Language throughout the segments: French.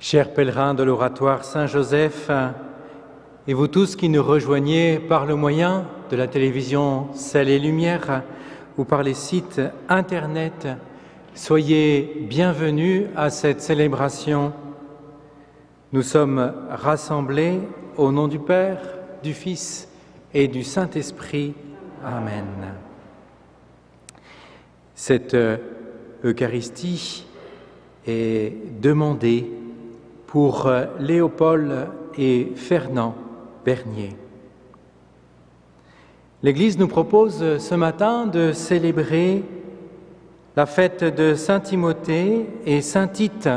Chers pèlerins de l'Oratoire Saint-Joseph, et vous tous qui nous rejoignez par le moyen de la télévision Ciel et Lumière ou par les sites Internet, soyez bienvenus à cette célébration. Nous sommes rassemblés au nom du Père, du Fils et du Saint-Esprit. Amen. Cette Eucharistie est demandée pour Léopold et Fernand Bernier. L'Église nous propose ce matin de célébrer la fête de Saint Timothée et Saint Tite,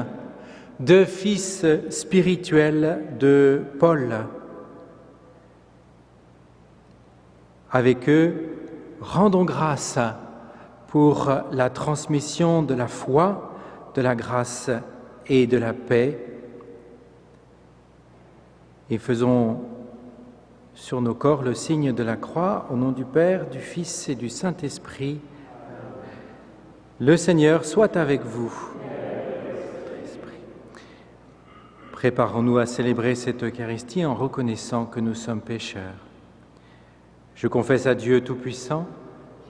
deux fils spirituels de Paul. Avec eux, rendons grâce pour la transmission de la foi, de la grâce et de la paix. Et faisons sur nos corps le signe de la croix, au nom du Père, du Fils et du Saint-Esprit. Le Seigneur soit avec vous. Préparons-nous à célébrer cette Eucharistie en reconnaissant que nous sommes pécheurs. Je confesse à Dieu Tout-Puissant,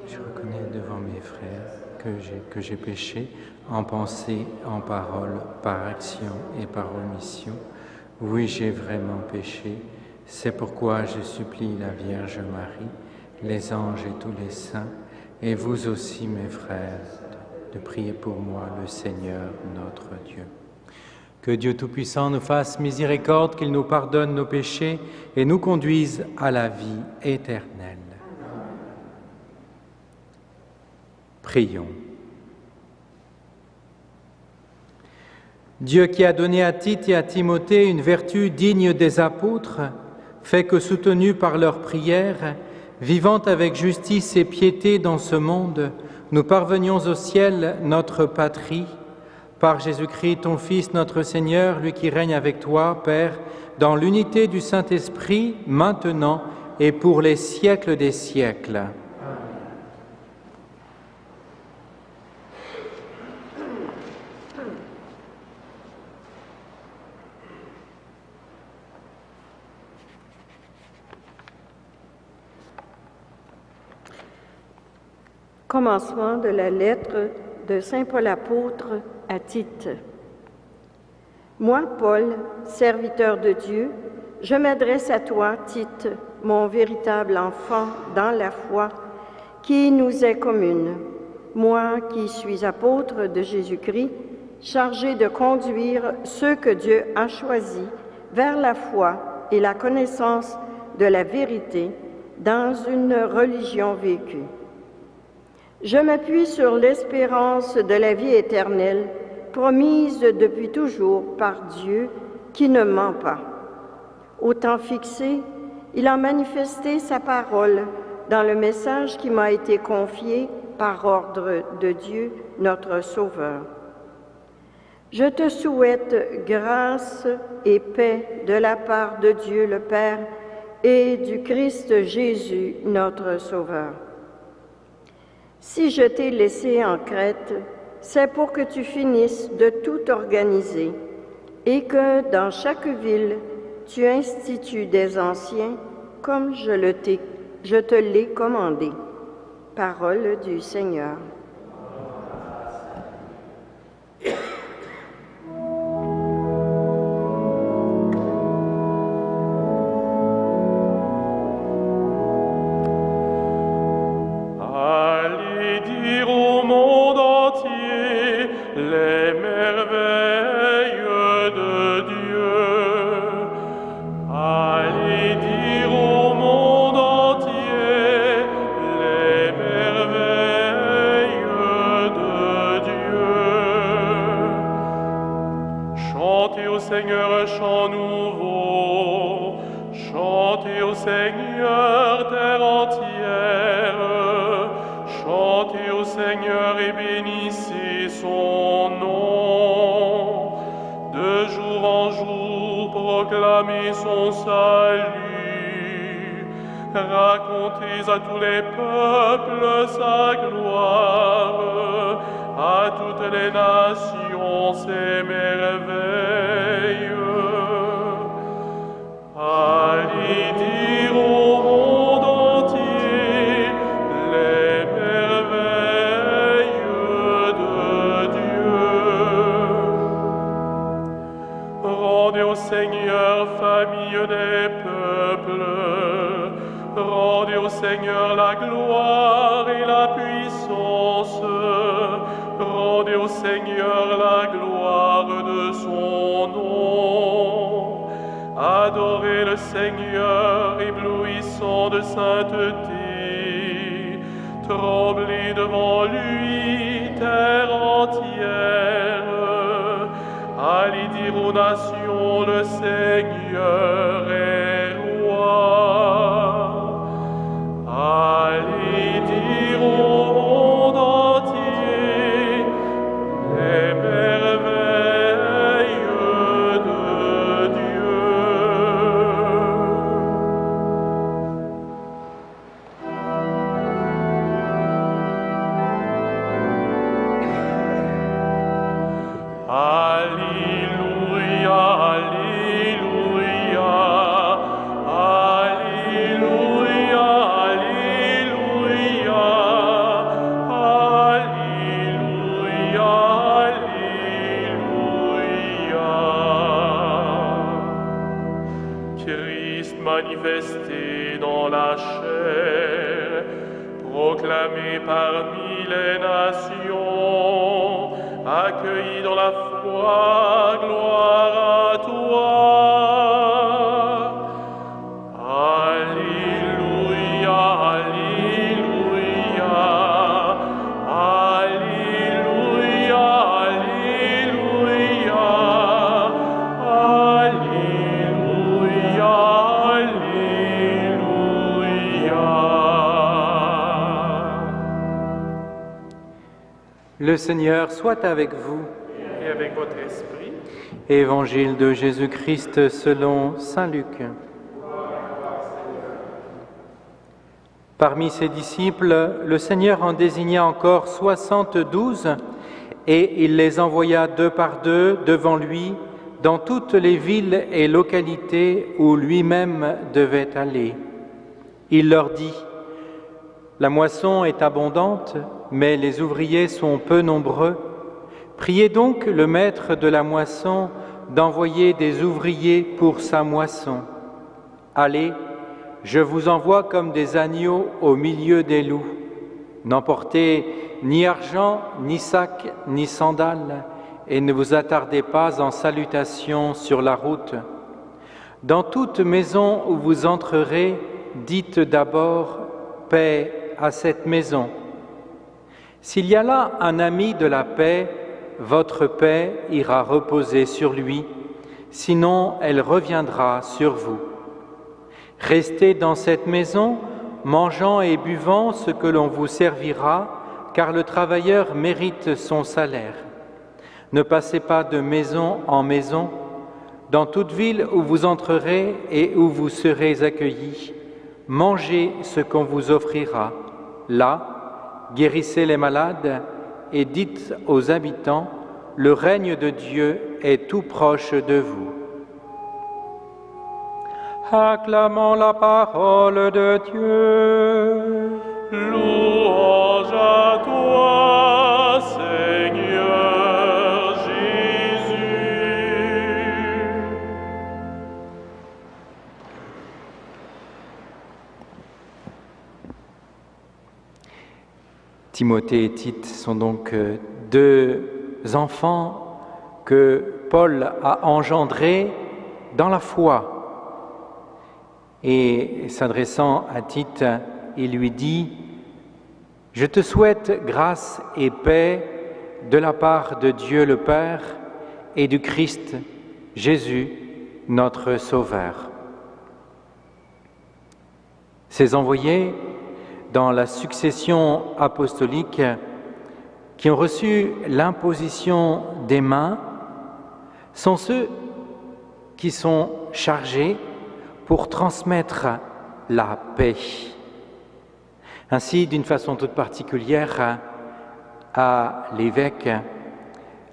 je reconnais devant mes frères que j'ai péché en pensée, en parole, par action et par omission. Oui, j'ai vraiment péché. C'est pourquoi je supplie la Vierge Marie, les anges et tous les saints, et vous aussi, mes frères, de prier pour moi, le Seigneur, notre Dieu. Que Dieu Tout-Puissant nous fasse miséricorde, qu'il nous pardonne nos péchés et nous conduise à la vie éternelle. Prions. Dieu qui a donné à Tite et à Timothée une vertu digne des apôtres, fait que, soutenus par leurs prières, vivant avec justice et piété dans ce monde, nous parvenions au ciel, notre patrie, par Jésus-Christ, ton Fils, notre Seigneur, lui qui règne avec toi, Père, dans l'unité du Saint-Esprit, maintenant et pour les siècles des siècles. Commencement de la lettre de Saint Paul apôtre à Tite. Moi, Paul, serviteur de Dieu, je m'adresse à toi, Tite, mon véritable enfant dans la foi, qui nous est commune. Moi qui suis apôtre de Jésus-Christ, chargé de conduire ceux que Dieu a choisis vers la foi et la connaissance de la vérité dans une religion vécue. Je m'appuie sur l'espérance de la vie éternelle, promise depuis toujours par Dieu qui ne ment pas. Au temps fixé, il a manifesté sa parole dans le message qui m'a été confié par ordre de Dieu, notre Sauveur. Je te souhaite grâce et paix de la part de Dieu le Père et du Christ Jésus, notre Sauveur. Si je t'ai laissé en Crète, c'est pour que tu finisses de tout organiser et que dans chaque ville, tu institues des anciens comme je te l'ai commandé. Parole du Seigneur. Racontez à tous les peuples sa gloire, à toutes les nations ses merveilles. Rendez au Seigneur, famille des peuples. Rendez au Seigneur la gloire et la puissance. Rendez au Seigneur la gloire de son nom. Adorez le Seigneur, éblouissant de sainteté. Tremblez devant lui, terre entière. Allez dire aux nations, le Seigneur est roi. Allez dire au monde entier les merveilles de Dieu. Alléluia, Alléluia, Alléluia, Alléluia, Alléluia, Alléluia. Christ manifesté dans la chair, proclamé parmi les nations, accueilli dans la foi, gloire à toi. Alléluia, Alléluia, Alléluia, Alléluia, Alléluia, Alléluia. Le Seigneur soit avec vous. Et avec votre esprit. Évangile de Jésus-Christ selon saint Luc. Parmi ses disciples, le Seigneur en désigna encore 72 et il les envoya deux par deux devant lui dans toutes les villes et localités où lui-même devait aller. Il leur dit : La moisson est abondante, mais les ouvriers sont peu nombreux. Priez donc le maître de la moisson d'envoyer des ouvriers pour sa moisson. Allez, je vous envoie comme des agneaux au milieu des loups. N'emportez ni argent, ni sac, ni sandales, et ne vous attardez pas en salutations sur la route. Dans toute maison où vous entrerez, dites d'abord « Paix à cette maison ». S'il y a là un ami de la paix, votre paix ira reposer sur lui, sinon elle reviendra sur vous. Restez dans cette maison, mangeant et buvant ce que l'on vous servira, car le travailleur mérite son salaire. Ne passez pas de maison en maison. Dans toute ville où vous entrerez et où vous serez accueillis, mangez ce qu'on vous offrira. Là, guérissez les malades et dites aux habitants, le règne de Dieu est tout proche de vous. Acclamons la parole de Dieu. Louange à toi, Seigneur Jésus. Timothée et Tite sont donc deux enfants que Paul a engendrés dans la foi. Et s'adressant à Tite, il lui dit « Je te souhaite grâce et paix de la part de Dieu le Père et du Christ Jésus, notre Sauveur. » Ces envoyés, dans la succession apostolique, qui ont reçu l'imposition des mains, sont ceux qui sont chargés pour transmettre la paix. Ainsi, d'une façon toute particulière, à l'évêque,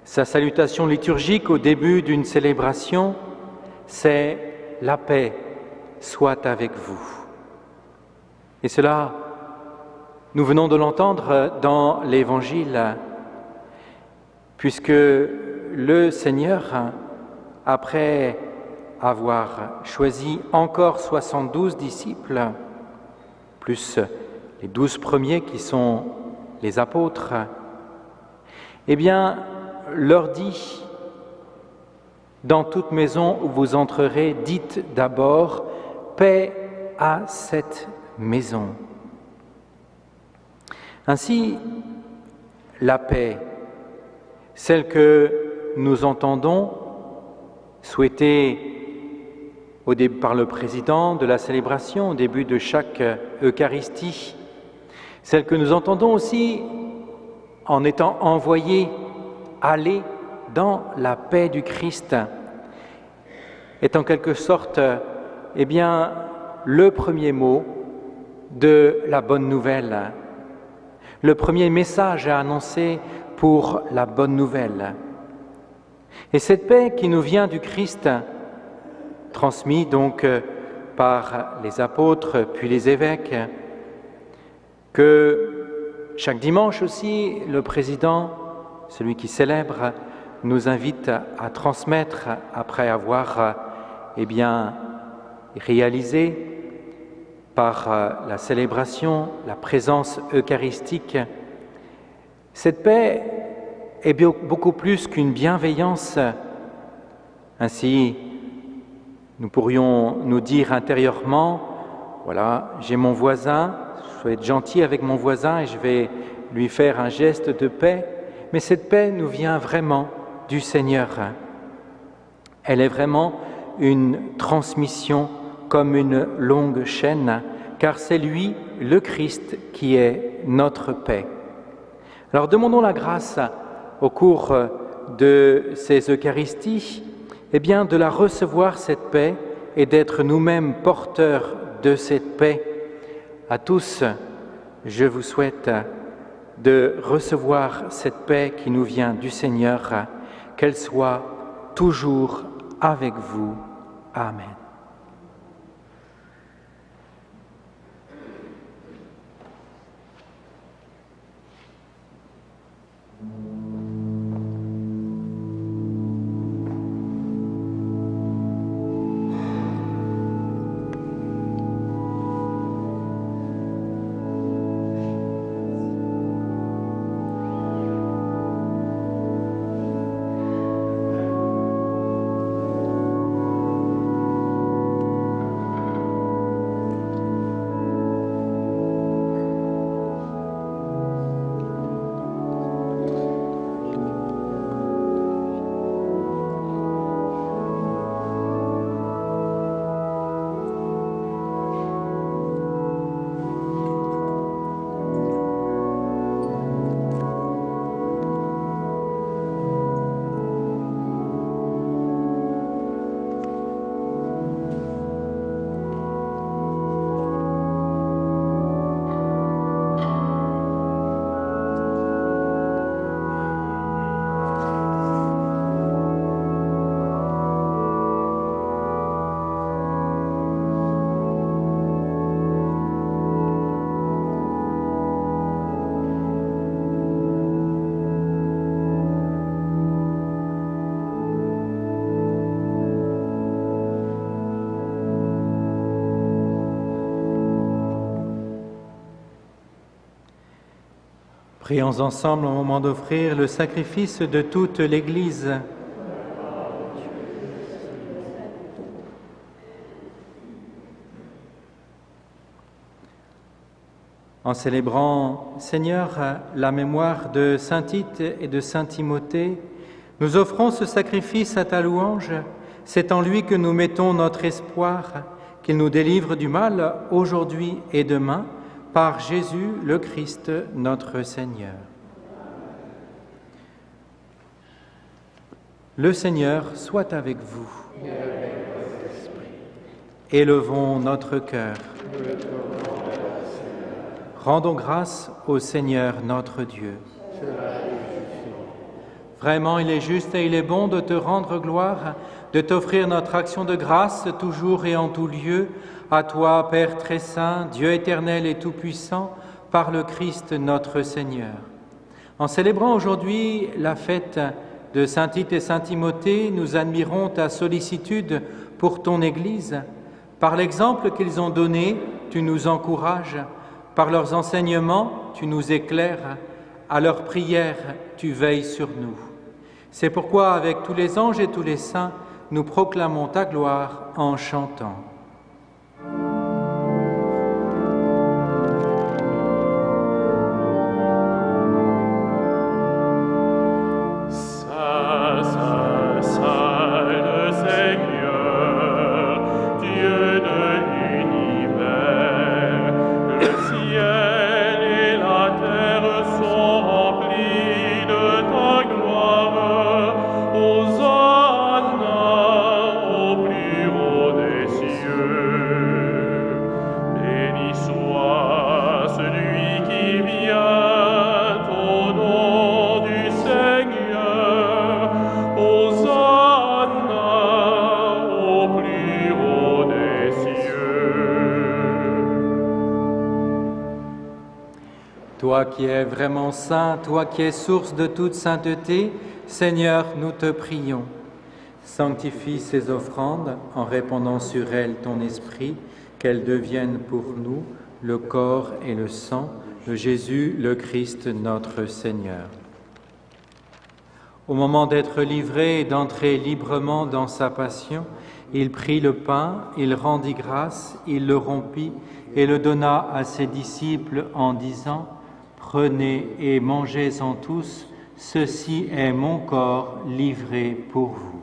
sa salutation liturgique au début d'une célébration, c'est « La paix soit avec vous ». Et cela, nous venons de l'entendre dans l'Évangile, puisque le Seigneur après avoir choisi encore 72 disciples, plus les 12 premiers qui sont les apôtres, eh bien, leur dit, dans toute maison où vous entrerez, dites d'abord, paix à cette maison. Ainsi, la paix, celle que nous entendons souhaitée par le président de la célébration au début de chaque Eucharistie, celle que nous entendons aussi en étant envoyés aller dans la paix du Christ, est en quelque sorte, eh bien, le premier mot de la bonne nouvelle, le premier message à annoncer pour la bonne nouvelle. Et cette paix qui nous vient du Christ, transmise donc par les apôtres puis les évêques, que chaque dimanche aussi le président, celui qui célèbre, nous invite à transmettre après avoir réalisé par la célébration, la présence eucharistique. Cette paix est beaucoup plus qu'une bienveillance. Ainsi, nous pourrions nous dire intérieurement, voilà, j'ai mon voisin, je vais être gentil avec mon voisin et je vais lui faire un geste de paix, mais cette paix nous vient vraiment du Seigneur. Elle est vraiment une transmission comme une longue chaîne, car c'est lui, le Christ, qui est notre paix. Alors demandons la grâce au cours de ces Eucharisties, de la recevoir cette paix et d'être nous-mêmes porteurs de cette paix. À tous, je vous souhaite de recevoir cette paix qui nous vient du Seigneur, qu'elle soit toujours avec vous. Amen. Prions ensemble au moment d'offrir le sacrifice de toute l'Église. En célébrant, Seigneur, la mémoire de saint Tite et de saint Timothée, nous offrons ce sacrifice à ta louange. C'est en lui que nous mettons notre espoir, qu'il nous délivre du mal aujourd'hui et demain, par Jésus le Christ, notre Seigneur. Le Seigneur soit avec vous. Élevons notre cœur. Rendons grâce au Seigneur notre Dieu. Vraiment, il est juste et il est bon de te rendre gloire, de t'offrir notre action de grâce toujours et en tout lieu, à toi, Père très saint, Dieu éternel et tout-puissant, par le Christ notre Seigneur. En célébrant aujourd'hui la fête de saint Tite et saint Timothée, nous admirons ta sollicitude pour ton Église. Par l'exemple qu'ils ont donné, tu nous encourages. Par leurs enseignements, tu nous éclaires. À leurs prières, tu veilles sur nous. C'est pourquoi, avec tous les anges et tous les saints, nous proclamons ta gloire en chantant. Toi qui es vraiment saint, toi qui es source de toute sainteté, Seigneur, nous te prions. Sanctifie ces offrandes en répandant sur elles ton esprit, qu'elles deviennent pour nous le corps et le sang de Jésus, le Christ, notre Seigneur. Au moment d'être livré et d'entrer librement dans sa passion, il prit le pain, il rendit grâce, il le rompit et le donna à ses disciples en disant « Prenez et mangez-en tous, ceci est mon corps livré pour vous. »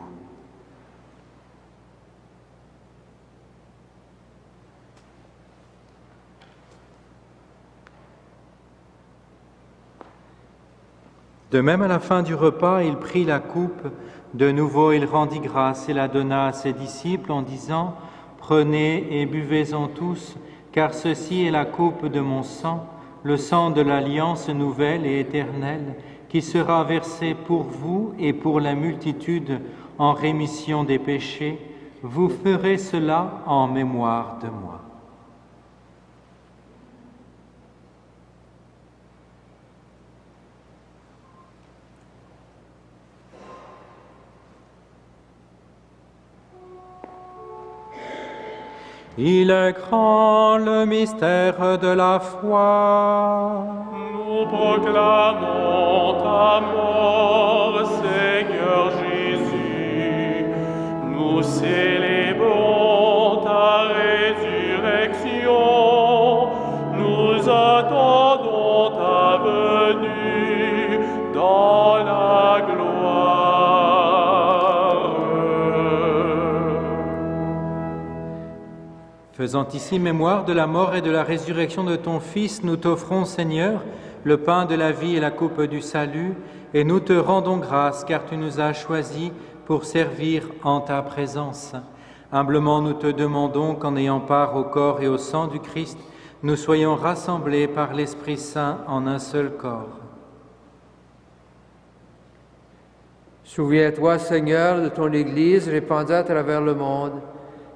De même, à la fin du repas, il prit la coupe. De nouveau, il rendit grâce et la donna à ses disciples en disant « Prenez et buvez-en tous, car ceci est la coupe de mon sang, le sang de l'alliance nouvelle et éternelle, qui sera versé pour vous et pour la multitude en rémission des péchés. Vous ferez cela en mémoire de moi. » Il est grand le mystère de la foi. Nous proclamons ta mort, Seigneur Jésus. Nous célébrons ta résurrection. Nous attendons ta venue dans la gloire. Faisant ici mémoire de la mort et de la résurrection de ton Fils, nous t'offrons, Seigneur, le pain de la vie et la coupe du salut, et nous te rendons grâce, car tu nous as choisis pour servir en ta présence. Humblement, nous te demandons qu'en ayant part au corps et au sang du Christ, nous soyons rassemblés par l'Esprit Saint en un seul corps. Souviens-toi, Seigneur, de ton Église répandue à travers le monde.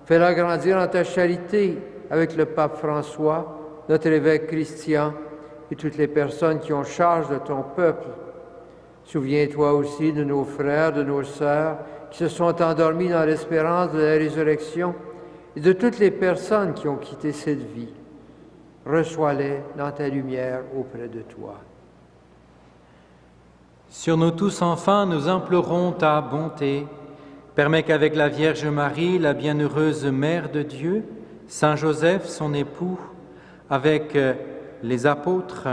Fais-la grandir en ta charité avec le pape François, notre évêque Christian et toutes les personnes qui ont charge de ton peuple. Souviens-toi aussi de nos frères, de nos sœurs qui se sont endormis dans l'espérance de la résurrection et de toutes les personnes qui ont quitté cette vie. Reçois-les dans ta lumière auprès de toi. Sur nous tous, enfin, nous implorons ta bonté. Permets qu'avec la Vierge Marie, la bienheureuse Mère de Dieu, Saint Joseph, son époux, avec les apôtres,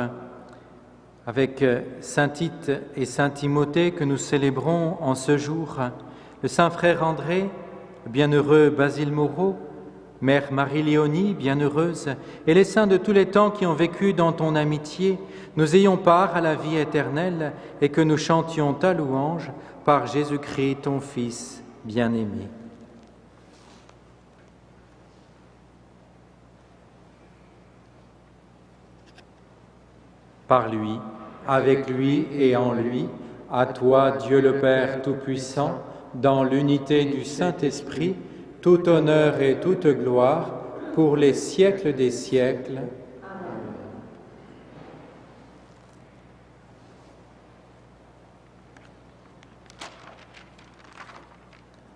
avec Saint Tite et Saint Timothée que nous célébrons en ce jour, le Saint Frère André, le bienheureux Basile Moreau, Mère Marie-Léonie, bienheureuse, et les saints de tous les temps qui ont vécu dans ton amitié, nous ayons part à la vie éternelle et que nous chantions ta louange par Jésus-Christ, ton Fils bien-aimé. Par lui, avec lui et en lui, à toi, Dieu le Père Tout-Puissant, dans l'unité du Saint-Esprit, tout honneur et toute gloire pour les siècles des siècles.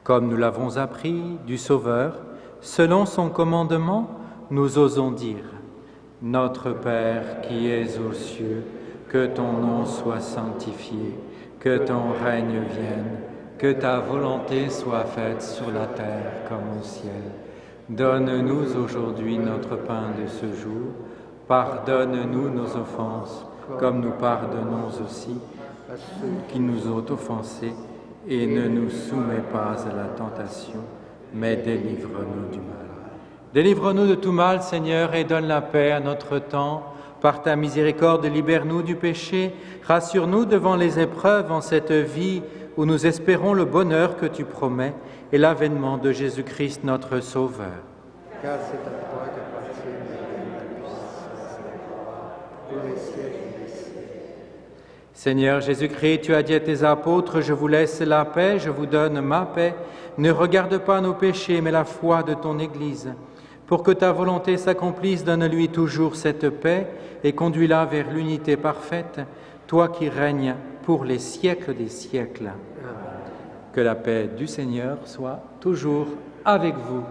Comme nous l'avons appris du Sauveur, selon son commandement, nous osons dire « Notre Père qui es aux cieux, que ton nom soit sanctifié, que ton règne vienne, que ta volonté soit faite sur la terre comme au ciel. Donne-nous aujourd'hui notre pain de ce jour. Pardonne-nous nos offenses, comme nous pardonnons aussi à ceux qui nous ont offensés, et ne nous soumets pas à la tentation, mais délivre-nous du mal. Délivre-nous de tout mal, Seigneur, et donne la paix à notre temps. Par ta miséricorde, libère-nous du péché, rassure-nous devant les épreuves en cette vie où nous espérons le bonheur que tu promets et l'avènement de Jésus-Christ notre Sauveur. Car c'est à toi qu'appartiennent la puissance, pour les siècles des siècles. Seigneur Jésus-Christ, tu as dit à tes apôtres, « Je vous laisse la paix, je vous donne ma paix. Ne regarde pas nos péchés, mais la foi de ton Église. Pour que ta volonté s'accomplisse, donne-lui toujours cette paix et conduis-la vers l'unité parfaite, toi qui règnes pour les siècles des siècles. » Que la paix du Seigneur soit toujours avec vous.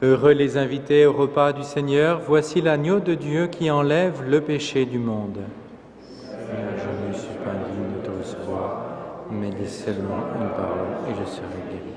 Heureux les invités au repas du Seigneur, voici l'agneau de Dieu qui enlève le péché du monde. Seigneur, je ne suis pas digne de te recevoir, mais dis seulement une parole et je serai guéri.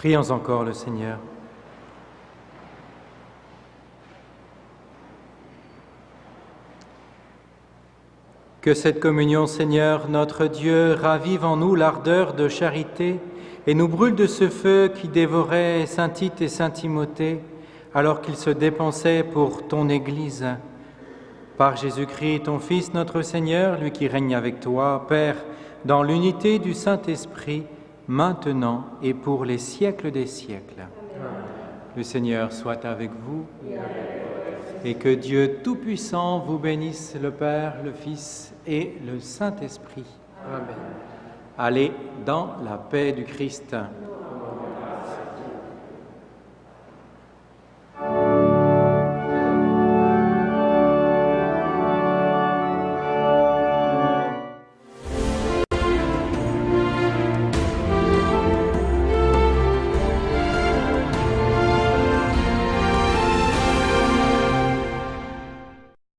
Prions encore le Seigneur. Que cette communion, Seigneur, notre Dieu, ravive en nous l'ardeur de charité et nous brûle de ce feu qui dévorait saint Tite et saint Timothée alors qu'ils se dépensaient pour ton Église. Par Jésus-Christ, ton Fils, notre Seigneur, lui qui règne avec toi, Père, dans l'unité du Saint-Esprit, maintenant et pour les siècles des siècles. Amen. Le Seigneur soit avec vous et que Dieu Tout-Puissant vous bénisse, le Père, le Fils et le Saint-Esprit. Amen. Allez dans la paix du Christ.